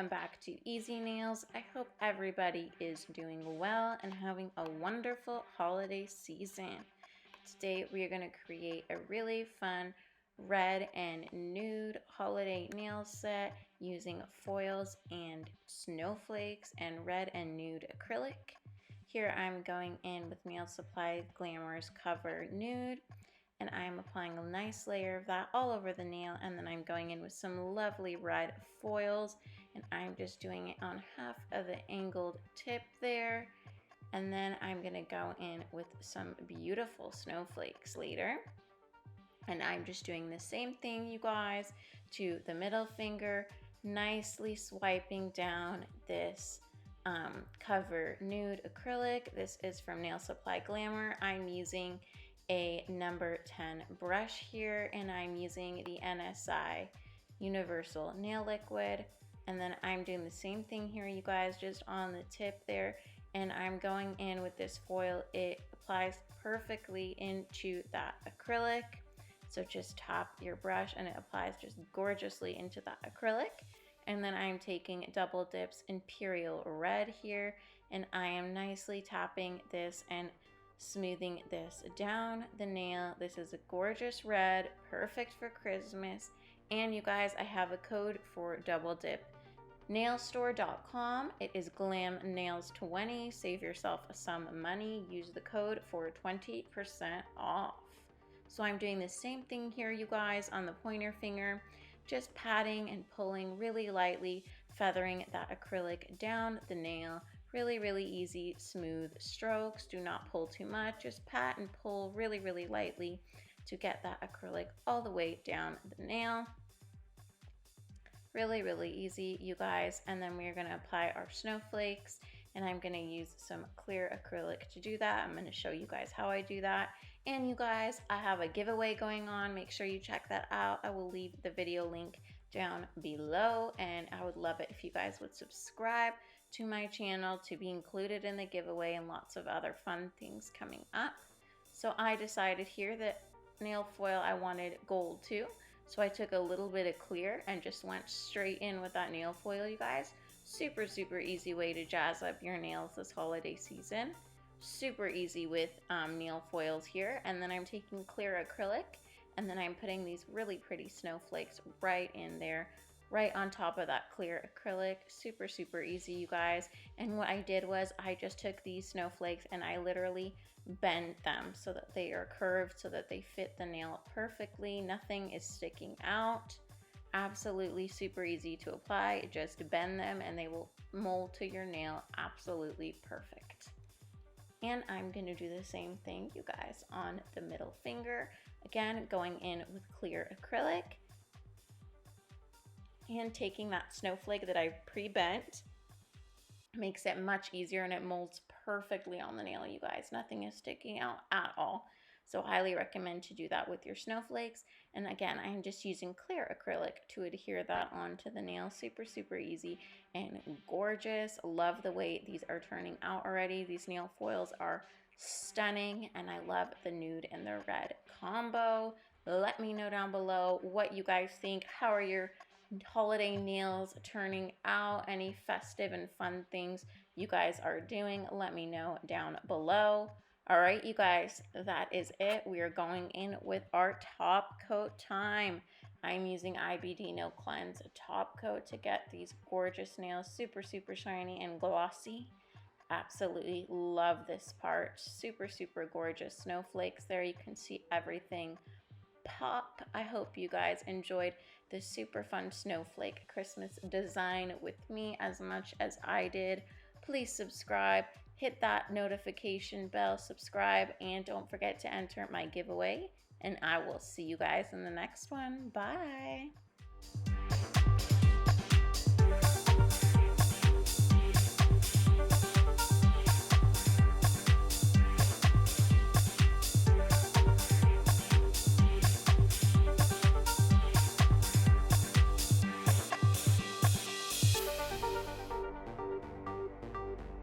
welcome back to Easy Nails. I hope everybody is doing well and having a wonderful holiday season. Today we are going to create a really fun red and nude holiday nail set using foils and snowflakes and red and nude acrylic. Here I'm going in with Nail Supply Glamour's Cover Nude, and I'm applying a nice layer of that all over the nail, and then I'm going in with some lovely red foils, and I'm just doing it on half of the angled tip there. And then I'm gonna go in with some beautiful snowflakes later. And I'm just doing the same thing, you guys, to the middle finger, nicely swiping down this Cover Nude acrylic. This is from Nail Supply Glamour. I'm using a number 10 brush here, and I'm using the NSI Universal Nail Liquid. And then I'm doing the same thing here, you guys, just on the tip there. And I'm going in with this foil. It applies perfectly into that acrylic. So just tap your brush and it applies just gorgeously into that acrylic. And then I'm taking double dips Imperial red here, and I am nicely tapping this and smoothing this down the nail. This is a gorgeous red, perfect for Christmas. And you guys, I have a code for double dip. Nailstore.com. It is glamnails20. Save yourself some money. Use the code for 20% off. So I'm doing the same thing here, you guys, on the pointer finger, just patting and pulling really lightly, feathering that acrylic down the nail. Really, really easy, smooth strokes. Do not pull too much. Just pat and pull really, really lightly to get that acrylic all the way down the nail. Really, really easy, you guys. And then we're gonna apply our snowflakes, and I'm gonna use some clear acrylic to do that. I'm gonna show you guys how I do that. And you guys, I have a giveaway going on. Make sure you check that out. I will leave the video link down below, and I would love it if you guys would subscribe to my channel to be included in the giveaway and lots of other fun things coming up. So I decided here that nail foil, I wanted gold too. So I took a little bit of clear and just went straight in with that nail foil, you guys. Super, super easy way to jazz up your nails this holiday season. Super easy with nail foils here. And then I'm taking clear acrylic, and then I'm putting these really pretty snowflakes right in there, right on top of that clear acrylic. Super, super easy, you guys. And what I did was I just took these snowflakes and I literally bent them so that they are curved, so that they fit the nail perfectly. Nothing is sticking out. Absolutely super easy to apply. Just bend them and they will mold to your nail absolutely perfect. And I'm gonna do the same thing, you guys, on the middle finger. Again, going in with clear acrylic and taking that snowflake that I pre-bent. Makes it much easier, and it molds perfectly on the nail, you guys. Nothing is sticking out at all. So highly recommend to do that with your snowflakes. And again, I'm just using clear acrylic to adhere that onto the nail. Super, super easy and gorgeous. Love the way these are turning out already. These nail foils are stunning, and I love the nude and the red combo. Let me know down below what you guys think. How are your holiday nails turning out? Any festive and fun things you guys are doing? Let me know down below. All right, you guys, that is it. We are going in with our top coat time. I'm using IBD No Cleanse top coat to get these gorgeous nails super, super shiny and glossy. Absolutely love this part. Super, super gorgeous snowflakes there. You can see everything pop. I hope you guys enjoyed this super fun snowflake Christmas design with me as much as I did. Please subscribe, hit that notification bell, subscribe, and don't forget to enter my giveaway. And I will see you guys in the next one. Bye.